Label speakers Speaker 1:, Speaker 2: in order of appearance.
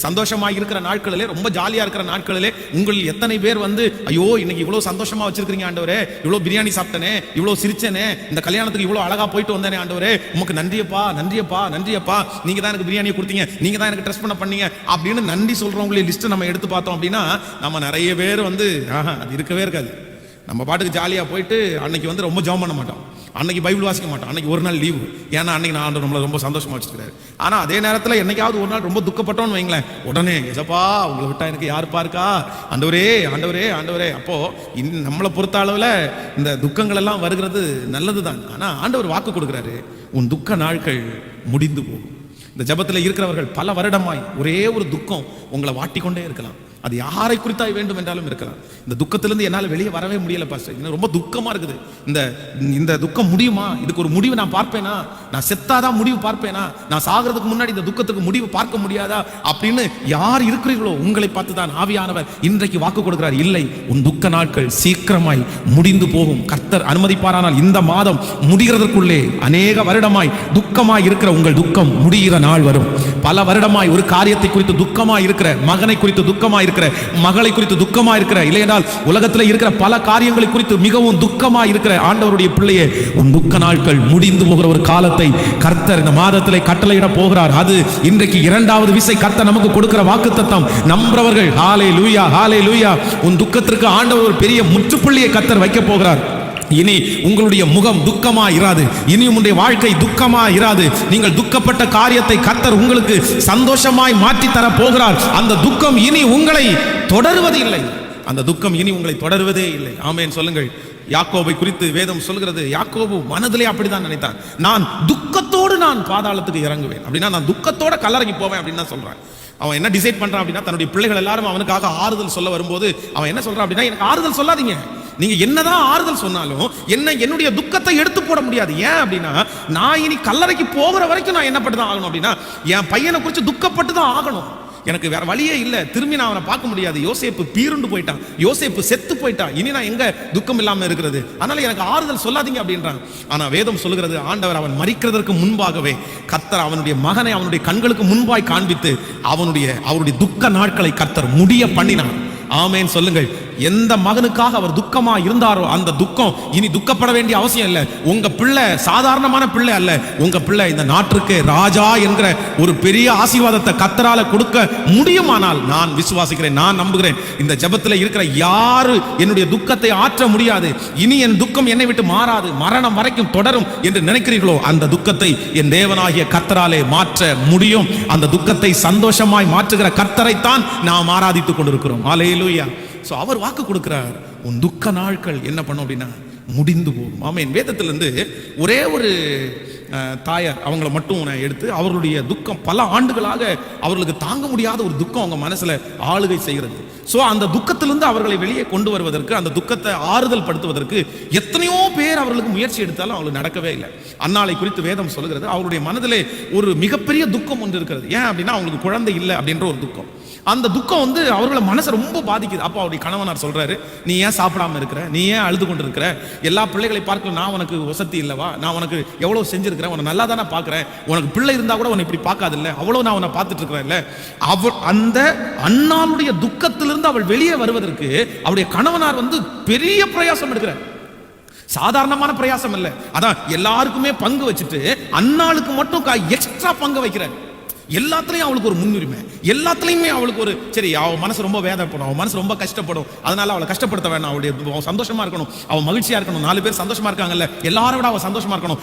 Speaker 1: சந்தோஷமாக இருக்கிற நாட்களிலே, ரொம்ப ஜாலியாக இருக்கிற நாட்களிலே உங்களில் எத்தனை பேர் வந்து ஐயோ இன்னைக்கு இவ்வளோ சந்தோஷமாக வச்சிருக்கீங்க ஆண்டவரே, இவ்வளோ பிரியாணி சாப்பிட்டனே, இவ்வளோ சிரிச்சனே, இந்த கல்யாணத்துக்கு இவ்வளோ அழகாக போயிட்டு வந்தேனே ஆண்டவரே, உமக்கு நன்றியப்பா நன்றியப்பா நன்றியப்பா, நீங்கள் தான் எனக்கு பிரியாணியை கொடுத்தீங்க, நீங்கள் தான் எனக்கு ட்ரெஸ் பண்ணீங்க அப்படின்னு நன்றி சொல்கிறவங்களே லிஸ்ட்டு நம்ம எடுத்து பார்த்தோம் அப்படின்னா நம்ம நிறைய பேர் வந்து அது இருக்கவே இருக்காது. நம்ம பாட்டுக்கு ஜாலியாக போயிட்டு அன்னைக்கு வந்து ரொம்ப ஜெபம் பண்ண மாட்டோம், அன்னைக்கு பைபிள் வாசிக்க மாட்டோம், அன்னைக்கு ஒரு நாள் லீவு, ஏன்னா அன்னைக்கு நான் ஆண்டவர் நம்மளை ரொம்ப சந்தோஷமா வச்சுருக்காரு. ஆனால் அதே நேரத்தில் என்னைக்காவது ஒரு நாள் ரொம்ப துக்கப்பட்டோன்னு வைங்களேன், உடனே எசப்பா உங்களை விட்டா எனக்கு யாருப்பா இருக்கா, ஆண்டவரே ஆண்டவரே ஆண்டவரே. அப்போ நம்மளை பொறுத்த அளவில் இந்த துக்கங்கள் எல்லாம் வருகிறது நல்லது தான். ஆனால் ஆண்டவர் வாக்கு கொடுக்குறாரு, உன் துக்க நாட்கள் முடிந்து போகும். இந்த ஜபத்தில் இருக்கிறவர்கள் பல வருடமாய் ஒரே ஒரு துக்கம் உங்களை வாட்டிக்கொண்டே இருக்கலாம், அது யாரை குறித்தாய் வேண்டும் என்றாலும் இருக்கலாம். இந்த துக்கத்திலிருந்து என்னால் வெளியே வரவே முடியல பாஸ்டர், இன்னும் ரொம்ப துக்கமா இருக்குது, இந்த துக்கம் முடியுமா, இதுக்கு ஒரு முடிவு நான் பார்ப்பேனா, நான் செத்தாதான் முடிவு பார்ப்பேனா, நான் சாகிறதுக்கு முன்னாடி இந்த துக்கத்துக்கு முடிவு பார்க்க முடியாதா அப்படின்னு யார் இருக்கிறீர்களோ உங்களை பார்த்து தான் ஆவியானவர் இன்றைக்கு வாக்கு கொடுக்கிறார், இல்லை உன் துக்க நாட்கள் சீக்கிரமாய் முடிந்து போகும். கர்த்தர் அனுமதிப்பாரானால் இந்த மாதம் முடிகிறதற்குள்ளே அநேக வருடமாய் துக்கமாய் இருக்கிற உங்கள் துக்கம் முடிகிற நாள் வரும். பல வருடமாய் ஒரு காரியத்தை குறித்து துக்கமாய் இருக்கிற, மகனை குறித்து துக்கமாய் இருக்கிற, மகளை குறித்து துக்கமா இருக்கிற, இல்லையென்றால் உலகத்தில் இருக்கிற பல காரியங்களை குறித்து மிகவும் துக்கமா இருக்கிற ஆண்டவருடைய பிள்ளையே, உன் துக்க நாட்கள் முடிந்து போகிற ஒரு காலத்தை கர்த்தர் இந்த மாதத்திலே கட்டளையிட போகிறார். அது இன்றைக்கு இரண்டாவது விசை கர்த்தர் நமக்கு கொடுக்கிற வாக்குத்தத்தம். நம்புறவர்கள் ஹல்லேலூயா ஹல்லேலூயா. உன் துக்கத்திற்கு ஆண்டவர் ஒரு பெரிய முற்றுப்புள்ளியை கர்த்தர் வைக்க போகிறார். இனி உங்களுடைய முகம் துக்கமா இராது, இனி உங்களுடைய வாழ்க்கை துக்கமா இராது. நீங்கள் துக்கப்பட்ட காரியத்தை கர்த்தர் உங்களுக்கு சந்தோஷமாய் மாற்றி தர போகிறார். அந்த துக்கம் இனி உங்களை தொடருவது இல்லை, அந்த துக்கம் இனி உங்களை தொடருவதே இல்லை. ஆமென் சொல்லுங்கள். யாக்கோபை குறித்து வேதம் சொல்கிறது, யாக்கோபு மனதிலே அப்படிதான் நினைத்தான், நான் துக்கத்தோடு நான் பாதாளத்துக்கு இறங்குவேன், அப்படின்னா நான் துக்கத்தோட கல்லறைக்கு போவேன் அப்படின்னு தான் சொல்றான். அவன் என்ன டிசைட் பண்றான் அப்படின்னா, தன்னுடைய பிள்ளைகள் எல்லாரும் அவனுக்காக ஆறுதல் சொல்ல வரும்போது அவன் என்ன சொல்றான் அப்படின்னா, எனக்கு ஆறுதல் சொல்லாதீங்க, நீங்க என்னதான் ஆறுதல் சொன்னாலும் என்னுடைய துக்கத்தை எடுத்து போட முடியாது. ஏன் அப்படின்னா, நான் இனி கல்லறைக்கு போகிற வரைக்கும் நான் என்னப்பட்டு தான் ஆகணும் அப்படின்னா, என் பையனை குறித்து துக்கப்பட்டு தான் ஆகணும், எனக்கு வேற வழியே இல்லை, திரும்பி நான் அவனை பார்க்க முடியாது. யோசேப்பு பீருண்டு போயிட்டான், யோசேப்பு செத்து போயிட்டான், இனி நான் எங்க துக்கம் இல்லாம இருக்கிறது, அதனால எனக்கு ஆறுதல் சொல்லாதீங்க அப்படின்றான். ஆனா வேதம் சொல்லுகிறது, ஆண்டவர் அவன் மரிக்கிறதற்கு முன்பாகவே கர்த்தர் அவனுடைய மகனை அவனுடைய கண்களுக்கு முன்பாய் காண்பித்து அவருடைய துக்க நாட்களை கர்த்தர் முடிய பண்ணினான். ஆமென் சொல்லுங்கள். எந்த மகனுக்காக அவர் துக்கமா இருந்தாரோ அந்த துக்கம் இனி துக்கப்பட வேண்டிய அவசியம் இல்லை. உங்க பிள்ளை சாதாரணமான பிள்ளை அல்ல, உங்க பிள்ளை இந்த நாட்டிற்கு ராஜா என்கிற ஒரு பெரிய ஆசீர்வாதத்தை கர்த்தரால கொடுக்க முடியுமானால் நான் விசுவாசிக்கிறேன், நான் நம்புகிறேன். இந்த ஜெபத்தில் இருக்கிற யாரு என்னுடைய துக்கத்தை ஆற்ற முடியாது, இனி என் துக்கம் என்னை விட்டு மாறாது, மரணம் வரைக்கும் தொடரும் என்று நினைக்கிறீர்களோ அந்த துக்கத்தை என் தேவனாகிய கர்த்தராலே மாற்ற முடியும். அந்த துக்கத்தை சந்தோஷமாய் மாற்றுகிற கர்த்தரைத்தான் நாம் ஆராதித்துக் கொண்டிருக்கிறோம். ஹல்லேலூயா. ஸோ அவர் வாக்கு கொடுக்கிறார், உன் துக்க நாட்கள் என்ன பண்ணும் அப்படின்னா முடிந்து போகும். ஆமென். வேதத்திலிருந்து ஒரே ஒரு தாயார் அவங்கள மட்டும் நான் எடுத்து, அவர்களுடைய துக்கம் பல ஆண்டுகளாக அவர்களுக்கு தாங்க முடியாத ஒரு துக்கம் அவங்க மனசுல ஆளுகை செய்கிறது. ஸோ அந்த துக்கத்திலிருந்து அவர்களை வெளியே கொண்டு வருவதற்கு, அந்த துக்கத்தை ஆறுதல் படுத்துவதற்கு எத்தனையோ பேர் அவர்களுக்கு முயற்சி எடுத்தாலும் அவங்களுக்கு நடக்கவே இல்லை. அன்னாளை குறித்து வேதம் சொல்கிறது, அவருடைய மனதிலே ஒரு மிகப்பெரிய துக்கம் ஒன்று இருக்கிறது. ஏன் அப்படின்னா, அவங்களுக்கு குழந்தை இல்லை அப்படின்ற ஒரு துக்கம். அந்த துக்கம் வந்து அவர்களை மனசை ரொம்ப பாதிக்குது. அப்போ அவருடைய கணவனார் சொல்றாரு, நீ ஏன் சாப்பிடாம இருக்கிற, நீ ஏன் அழுது கொண்டு இருக்கிற, எல்லா பிள்ளைகளை பார்க்கல நான் உனக்கு வசதி இல்லவா, நான் உனக்கு எவ்வளவு செஞ்சிருக்கிறேன், உன்னை நல்லா தானே பார்க்கிறேன், உனக்கு பிள்ளை இருந்தா கூட உன்னை இப்படி பார்க்காது இல்லை, அவ்வளவு நான் உன்னை பார்த்துட்டு இருக்கிறேன்ல. அந்த அன்னாளுடைய துக்கத்திலிருந்து அவள் வெளியே வருவதற்கு அவருடைய கணவனார் வந்து பெரிய பிரயாசம் எடுக்கிறார். சாதாரணமான பிரயாசம் இல்லை. அதான் எல்லாருக்குமே பங்கு வச்சுட்டு அன்னாளுக்கு மட்டும் எக்ஸ்ட்ரா பங்கு வைக்கிறார். எல்லாத்துலயும் அவளுக்கு ஒரு முன்னுரிமை, எல்லாத்துலயுமே அவளுக்கு ஒரு சரி, அவன் மனசு ரொம்ப வேதனைப்படும், அவன் மனசு ரொம்ப கஷ்டப்படும், அதனால அவளை கஷ்டப்படுத்த வேண்டாம், அவளுடைய சந்தோஷமா இருக்கணும், அவன் மகிழ்ச்சியா இருக்கணும், 4 பேர் சந்தோஷமா இருக்காங்கல்ல, எல்லாரோட அவ சந்தோஷமா இருக்கணும்.